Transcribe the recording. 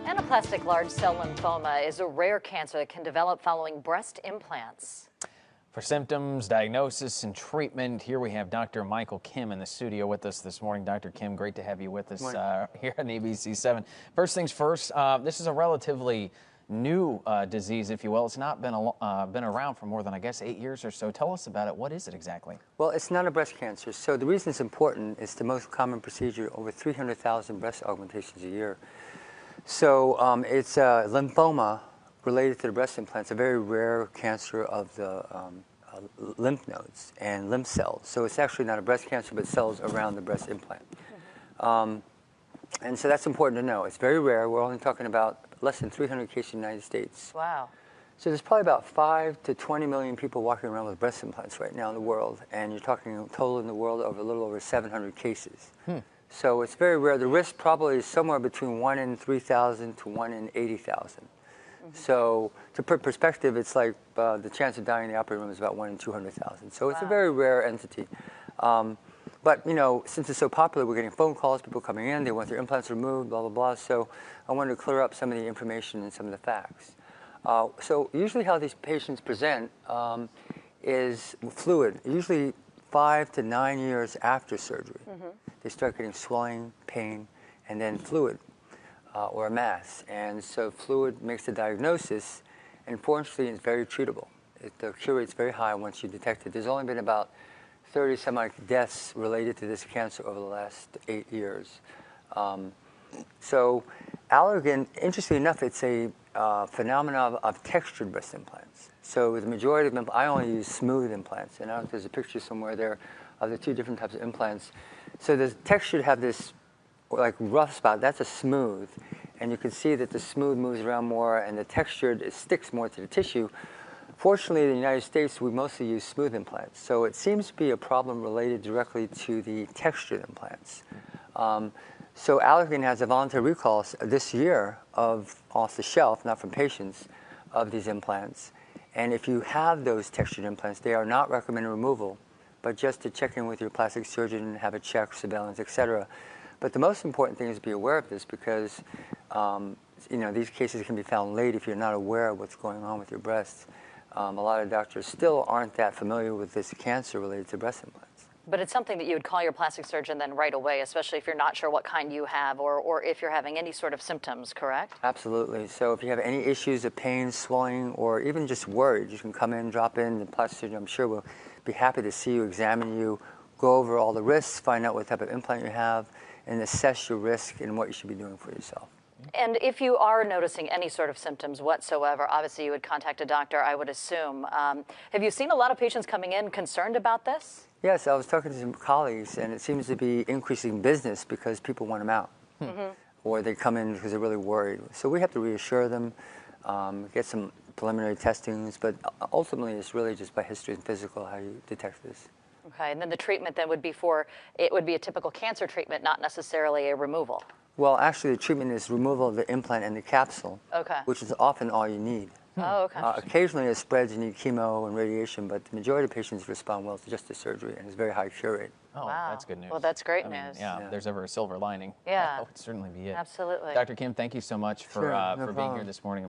Anaplastic large cell lymphoma is a rare cancer that can develop following breast implants. For symptoms, diagnosis, and treatment, here we have Dr. Michael Kim in the studio with us this morning. Dr. Kim, great to have you with us here on ABC7. First things first, this is a relatively new disease, if you will. It's not been around for more than, I guess, 8 years or so. Tell us about it. What is it exactly? Well, it's not a breast cancer. So the reason it's important is the most common procedure, over 300,000 breast augmentations a year. So it's a lymphoma related to the breast implants, a very rare cancer of the lymph nodes and lymph cells. So it's actually not a breast cancer, but cells around the breast implant. And so that's important to know. It's very rare. We're only talking about less than 300 cases in the United States. Wow. So there's probably about 5 to 20 million people walking around with breast implants right now in the world, and you're talking total in the world of a little over 700 cases. So it's very rare. The risk probably is somewhere between 1 in 3,000 to 1 in 80,000. So to put perspective, it's like the chance of dying in the operating room is about 1 in 200,000. So it's a very rare entity. But, you know, since it's so popular, we're getting phone calls, people coming in, they want their implants removed, blah, blah, blah. So I wanted to clear up some of the information and some of the facts. So usually how these patients present is fluid, usually 5 to 9 years after surgery. They start getting swelling, pain, and then fluid or a mass. And so fluid makes the diagnosis, and fortunately it's very treatable. The cure rate's very high once you detect it. There's only been about 30-some-odd deaths related to this cancer over the last 8 years. So Alcl, interestingly enough, it's a phenomenon of textured breast implants. So the majority of them, I only use smooth implants, and I don't know if there's a picture somewhere there of the two different types of implants. So the textured have this like rough spot, that's a smooth, and you can see that the smooth moves around more, and the textured, it sticks more to the tissue. Fortunately, in the United States, we mostly use smooth implants, so it seems to be a problem related directly to the textured implants. So Alcl has a voluntary recall this year off the shelf, not from patients, of these implants. And if you have those textured implants, they are not recommended removal, but just to check in with your plastic surgeon, have a check, surveillance, etc. But the most important thing is to be aware of this because you know, these cases can be found late if you're not aware of what's going on with your breasts. A lot of doctors still aren't that familiar with this cancer related to breast implants. But it's something that you would call your plastic surgeon then right away, especially if you're not sure what kind you have or if you're having any sort of symptoms, correct? Absolutely. So if you have any issues of pain, swelling, or even just worried, you can come in, drop in. The plastic surgeon, I'm sure, will be happy to see you, examine you, go over all the risks, find out what type of implant you have, and assess your risk and what you should be doing for yourself. And if you are noticing any sort of symptoms whatsoever, obviously you would contact a doctor, I would assume. Have you seen a lot of patients coming in concerned about this? Yes, I was talking to some colleagues, and it seems to be increasing business because people want them out. Or they come in because they're really worried. So we have to reassure them, get some preliminary testings, but ultimately it's really just by history and physical how you detect this. Okay, and then the treatment then would be it would be a typical cancer treatment, not necessarily a removal. Well, actually, the treatment is removal of the implant and the capsule, which is often all you need. Oh, okay. Occasionally, it spreads, you need chemo and radiation, but the majority of patients respond well to just the surgery, and it's very high cure rate. Oh, wow. That's good news. Well, that's great I mean, news. yeah, if there's ever a silver lining, yeah, that would certainly be it. Absolutely. Dr. Kim, thank you so much for being here this morning.